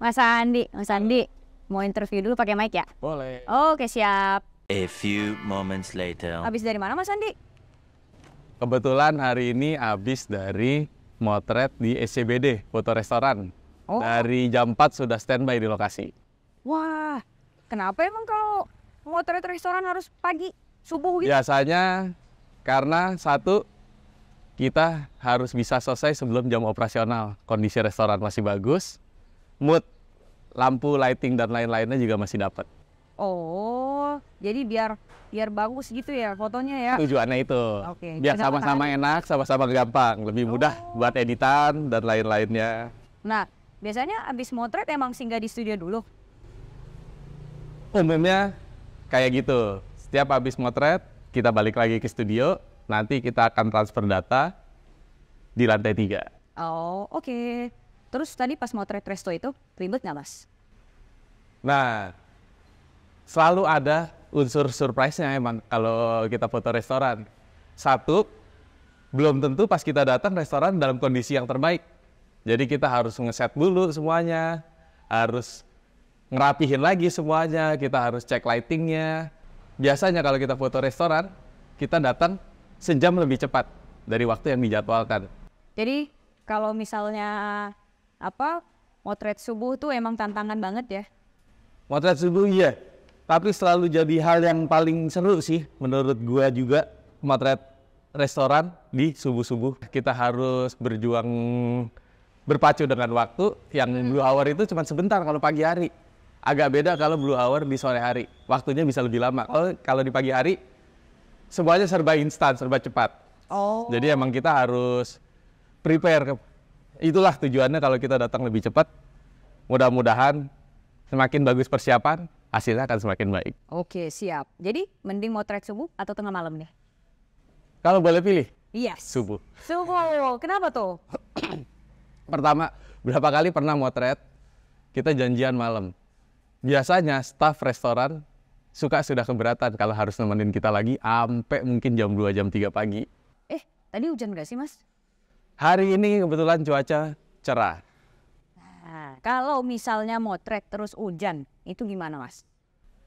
Mas Andi, mau interview dulu pakai mic ya? Boleh. Oke, siap. A few moments later. Habis dari mana Mas Andi? Kebetulan hari ini habis dari motret di SCBD, foto restoran. Oh. Dari jam 4 sudah standby di lokasi. Wah, kenapa emang kalau motret restoran harus pagi, subuh gitu? Biasanya karena satu, kita harus bisa selesai sebelum jam operasional. Kondisi restoran masih bagus, mood, lampu, lighting, dan lain-lainnya juga masih dapat. Oh, jadi biar bagus gitu ya fotonya ya? Tujuannya itu. Oke. Biar Kenapa sama-sama enak, sama-sama gampang. Lebih mudah buat editan dan lain-lainnya. Nah, biasanya abis motret emang singgah di studio dulu? Umumnya kayak gitu. Setiap habis motret, kita balik lagi ke studio. Nanti kita akan transfer data di lantai 3. Oh, oke. Terus tadi pas motret resto itu, ribet nggak Mas? Nah, selalu ada unsur surprise-nya emang kalau kita foto restoran. Satu, belum tentu pas kita datang restoran dalam kondisi yang terbaik. Jadi kita harus ngeset dulu semuanya, harus ngerapihin lagi semuanya, kita harus cek lightingnya. Biasanya kalau kita foto restoran, kita datang sejam lebih cepat dari waktu yang dijadwalkan. Jadi kalau misalnya motret subuh tuh emang tantangan banget ya? Motret subuh iya, tapi selalu jadi hal yang paling seru sih menurut gua juga motret restoran di subuh-subuh. Kita harus berjuang berpacu dengan waktu yang blue hour itu cuma sebentar kalau pagi hari. Agak beda kalau blue hour di sore hari, waktunya bisa lebih lama. Kalau di pagi hari semuanya serba instan, serba cepat. Oh. Jadi emang kita harus prepare. Itulah tujuannya kalau kita datang lebih cepat. Mudah-mudahan semakin bagus persiapan, hasilnya akan semakin baik. Oke, siap. Jadi mending motret subuh atau tengah malam nih? Kalau boleh pilih, Yes. subuh. Subuh. Kenapa tuh? Pertama, berapa kali pernah motret, kita janjian malam. Biasanya staf restoran sudah keberatan kalau harus nemenin kita lagi sampai mungkin jam 2, jam 3 pagi. Tadi hujan nggak sih Mas? Hari ini kebetulan cuaca cerah. Nah, kalau misalnya motret terus hujan, itu gimana Mas?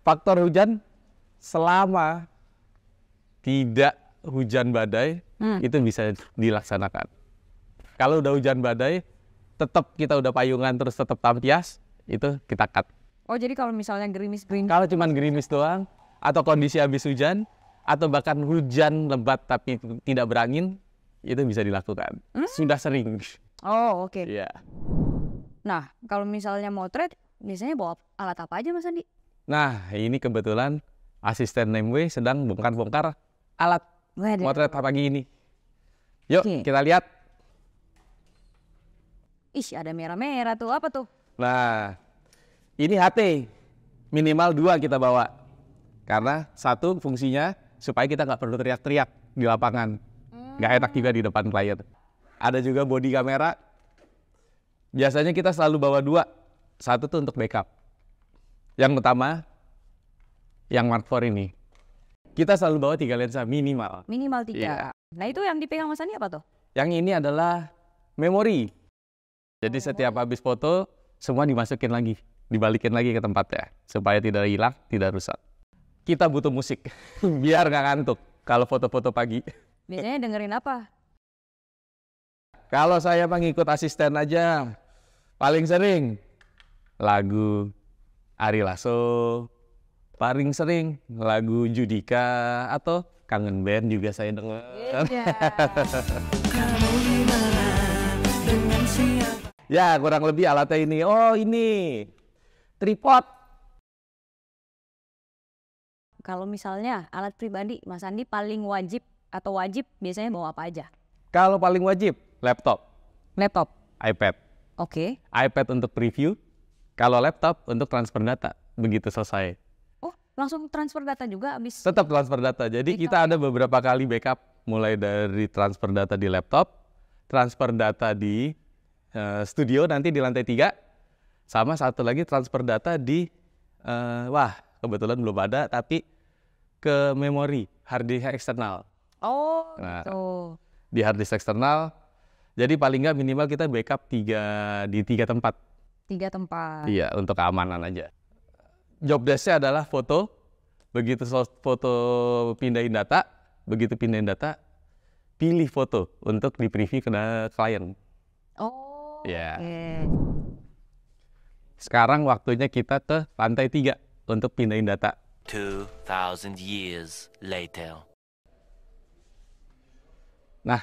Faktor hujan selama tidak hujan badai, itu bisa dilaksanakan. Kalau udah hujan badai, tetap kita udah payungan terus tetap tampias, itu kita cut. Oh, jadi kalau misalnya gerimis-gerimis. Kalau cuma gerimis doang, atau kondisi habis hujan, atau bahkan hujan lebat tapi tidak berangin, itu bisa dilakukan. Sudah sering. Oh, oke. Iya. Nah, kalau misalnya motret, biasanya bawa alat apa aja Mas Andi? Nah, ini kebetulan asisten Nemwe sedang bongkar-bongkar alat Waduh. motret pagi ini. Yuk, Oke. kita lihat. Ih, ada merah-merah tuh. Apa tuh? Nah, ini HT. Minimal 2 kita bawa. Karena satu fungsinya supaya kita nggak perlu teriak-teriak di lapangan. Nggak enak juga di depan klien. Ada juga body kamera. Biasanya kita selalu bawa 2. Satu tuh untuk backup. Yang utama, yang Mark IV ini. Kita selalu bawa 3 lensa minimal. Minimal 3. Iya. Nah, itu yang dipegang Mas Andi apa tuh? Yang ini adalah memori. Jadi setiap habis foto, semua dimasukin lagi. Dibalikin lagi ke tempatnya. Supaya tidak hilang, tidak rusak. Kita butuh musik. Biar nggak ngantuk kalau foto-foto pagi. Biasanya dengerin apa? Kalau saya mengikut asisten aja, paling sering lagu Ari Lasso, paling sering lagu Judika, atau Kangen Band juga saya denger. Iya. Ya, kurang lebih alatnya ini. Oh, ini tripod. Kalau misalnya alat pribadi, Mas Andi paling wajib biasanya bawa apa aja? Kalau paling wajib, laptop, Laptop. iPad. Oke. iPad untuk preview, kalau laptop untuk transfer data. Begitu selesai. Oh, langsung transfer data juga abis. Tetap transfer data. Jadi kita ada beberapa kali backup. Mulai dari transfer data di laptop, transfer data di studio nanti di lantai 3. Sama satu lagi transfer data di, kebetulan belum ada, tapi ke memori, hard disk eksternal. Oh, Nah, gitu. Di hard disk eksternal, jadi paling nggak minimal kita backup di 3 tempat. 3 tempat. Iya, untuk keamanan aja. Job desk-nya adalah foto. Begitu foto pindahin data, pilih foto untuk di-preview ke klien. Oh, Ya. oke. Sekarang waktunya kita ke lantai 3 untuk pindahin data. 2,000 years later. Nah,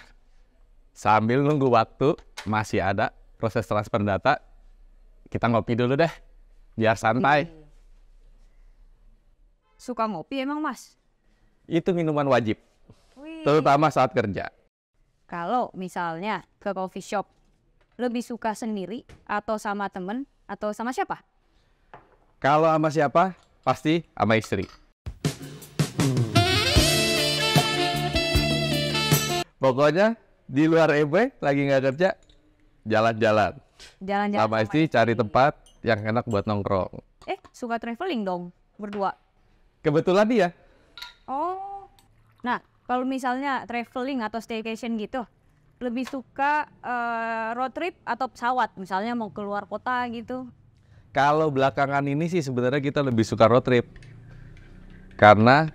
sambil nunggu waktu, masih ada proses transfer data, kita ngopi dulu deh, biar santai. Suka ngopi emang Mas? Itu minuman wajib, Wih. terutama saat kerja. Kalau misalnya ke coffee shop, lebih suka sendiri atau sama temen atau sama siapa? Kalau sama siapa? Pasti sama istri. Pokoknya di luar EB lagi nggak kerja, jalan-jalan. Jalan-jalan Sama istri cari tempat yang enak buat nongkrong. Suka traveling dong berdua. Kebetulan dia. Oh. Nah, kalau misalnya traveling atau staycation gitu, lebih suka road trip atau pesawat? Misalnya mau keluar kota gitu. Kalau belakangan ini sih sebenarnya kita lebih suka road trip. Karena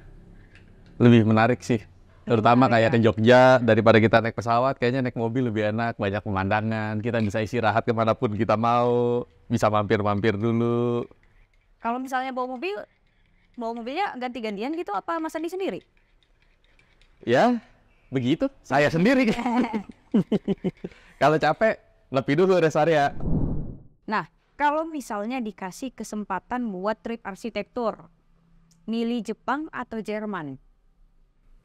lebih menarik sih. Terutama kayak ke Jogja, daripada kita naik pesawat, kayaknya naik mobil lebih enak, banyak pemandangan, kita bisa istirahat kemanapun kita mau, bisa mampir-mampir dulu. Kalau misalnya bawa mobilnya ganti-gantian gitu apa Mas Andi sendiri? Ya, begitu, saya sendiri. Kalau capek, lebih dulu rest area. Nah, kalau misalnya dikasih kesempatan buat trip arsitektur, milih Jepang atau Jerman?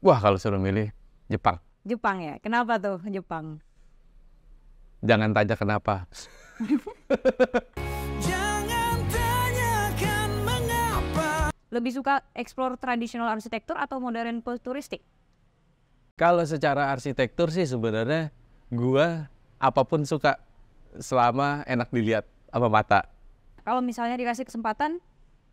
Wah, kalau suruh milih, Jepang. Jepang ya, kenapa tuh Jepang? Jangan tanya kenapa. Lebih suka explore tradisional arsitektur atau modern futuristik? Kalau secara arsitektur sih sebenarnya gua apapun suka selama enak dilihat sama mata. Kalau misalnya dikasih kesempatan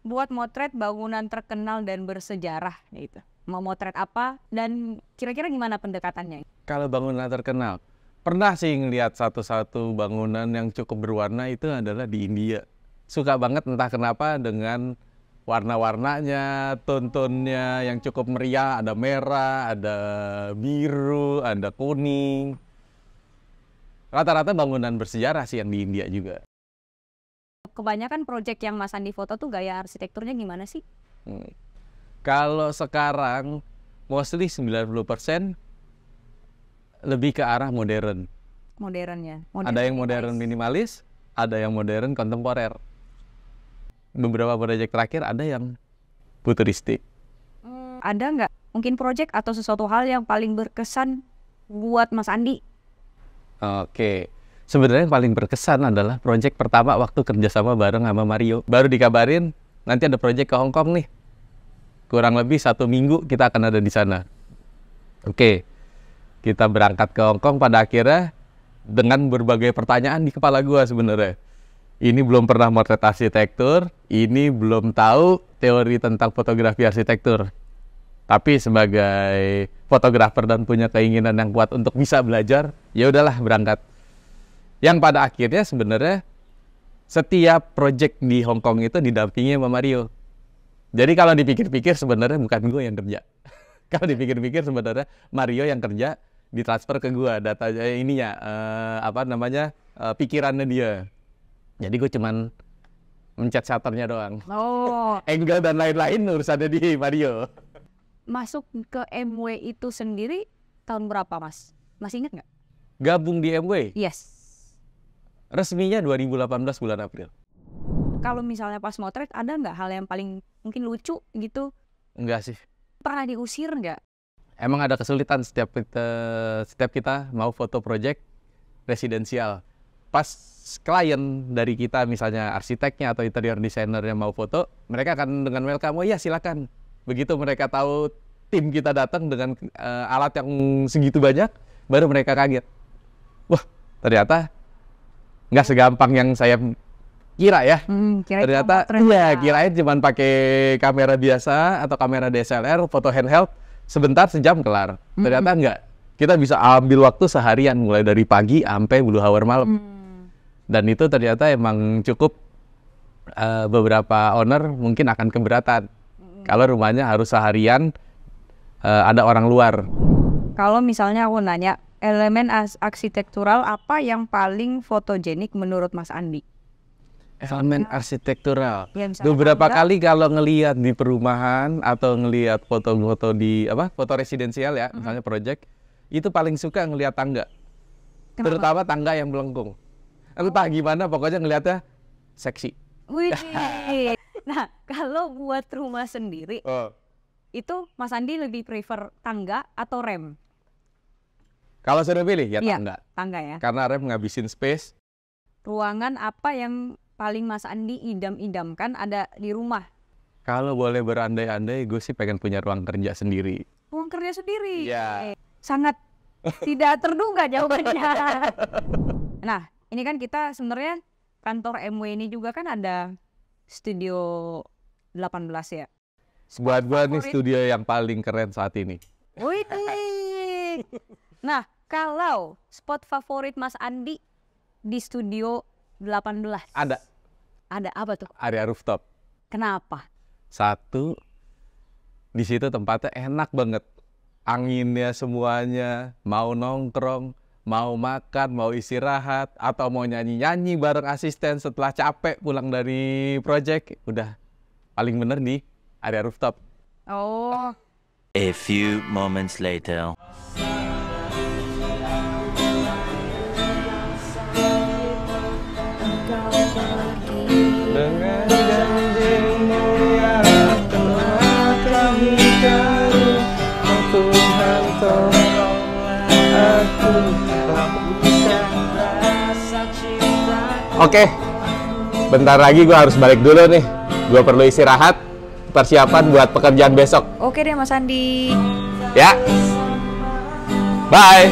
buat motret bangunan terkenal dan bersejarah gitu, mau motret apa dan kira-kira gimana pendekatannya? Kalau bangunan terkenal, pernah sih ngelihat satu bangunan yang cukup berwarna itu adalah di India. Suka banget entah kenapa dengan warna-warnanya, tone-tonenya yang cukup meriah, ada merah, ada biru, ada kuning. Rata-rata bangunan bersejarah sih yang di India juga. Kebanyakan proyek yang Mas Andi foto tuh gaya arsitekturnya gimana sih? Kalau sekarang mostly 90% lebih ke arah modern. Modernnya. Ada yang modern minimalis, ada yang modern kontemporer. Beberapa proyek terakhir ada yang futuristik. Ada nggak mungkin proyek atau sesuatu hal yang paling berkesan buat Mas Andi? Oke, sebenarnya yang paling berkesan adalah proyek pertama waktu kerjasama bareng sama Mario. Baru dikabarin nanti ada proyek ke Hong Kong nih. Kurang lebih 1 minggu kita akan ada di sana. Oke, kita berangkat ke Hong Kong pada akhirnya dengan berbagai pertanyaan di kepala gua sebenarnya. Ini belum pernah motret arsitektur, ini belum tahu teori tentang fotografi arsitektur. Tapi sebagai fotografer dan punya keinginan yang kuat untuk bisa belajar, ya udahlah berangkat. Yang pada akhirnya sebenarnya setiap proyek di Hong Kong itu didampingi sama Mario. Jadi kalau dipikir-pikir sebenarnya bukan gue yang kerja. Kalau dipikir-pikir sebenarnya Mario yang kerja ditransfer ke gue datanya ininya pikirannya dia. Jadi gue cuman mencet shutternya doang. Oh, Angle dan lain-lain urusannya di Mario. masuk ke MW itu sendiri tahun berapa Mas? Masih ingat nggak? Gabung di MW, Yes. resminya 2018 bulan April. Kalau misalnya pas motret ada nggak hal yang paling mungkin lucu gitu? Enggak sih. Pernah diusir nggak? Emang ada kesulitan setiap kita mau foto project residensial. Pas klien dari kita misalnya arsiteknya atau interior designer yang mau foto, mereka akan dengan welcome, oh iya silakan. Begitu mereka tahu tim kita datang dengan alat yang segitu banyak, baru mereka kaget. Wah, ternyata nggak segampang yang saya kira ya. Ternyata kirain cuma pakai kamera biasa atau kamera DSLR, foto handheld, sebentar sejam kelar. Ternyata enggak. Kita bisa ambil waktu seharian mulai dari pagi sampai blue hour malam. Dan itu ternyata emang cukup, beberapa owner mungkin akan keberatan kalau rumahnya harus seharian ada orang luar. Kalau misalnya aku nanya, elemen arsitektural apa yang paling fotogenik menurut Mas Andi? Elemen arsitektural. Ya, misalnya Beberapa tangga. kali kalau ngelihat di perumahan atau ngelihat foto-foto di foto residensial ya, misalnya project, itu paling suka ngelihat tangga. Kenapa? Terutama tangga yang melengkung. Entah gimana, pokoknya ngelihatnya seksi. Wih. Nah, kalau buat rumah sendiri, itu Mas Andi lebih prefer tangga atau rem? Kalau sudah pilih ya Iya, tangga. tangga ya. Karena rem ngabisin space. Ruangan apa yang paling Mas Andi idam-idamkan ada di rumah? Kalau boleh berandai-andai, gue sih pengen punya ruang kerja sendiri. Ruang kerja sendiri. Iya. Sangat tidak terduga jawabannya. Nah, ini kan kita sebenarnya kantor MW ini juga kan ada studio 18 ya. Buat gue nih favorit? studio yang paling keren saat ini. Wih. Nah, kalau spot favorit Mas Andi di studio 18 Ada apa tuh? area rooftop. Kenapa? Satu, di situ tempatnya enak banget. Anginnya semuanya, mau nongkrong, mau makan, mau istirahat, atau mau nyanyi-nyanyi bareng asisten setelah capek pulang dari project, udah paling bener di area rooftop. Oh, A few moments later. Dengan janjimu yang telah kami cari, oh Tuhan tolonglah aku lakukan rasa cinta. Oke, bentar lagi gue harus balik dulu nih. Gue perlu istirahat, persiapan buat pekerjaan besok. oke deh Mas Andi. Ya, bye.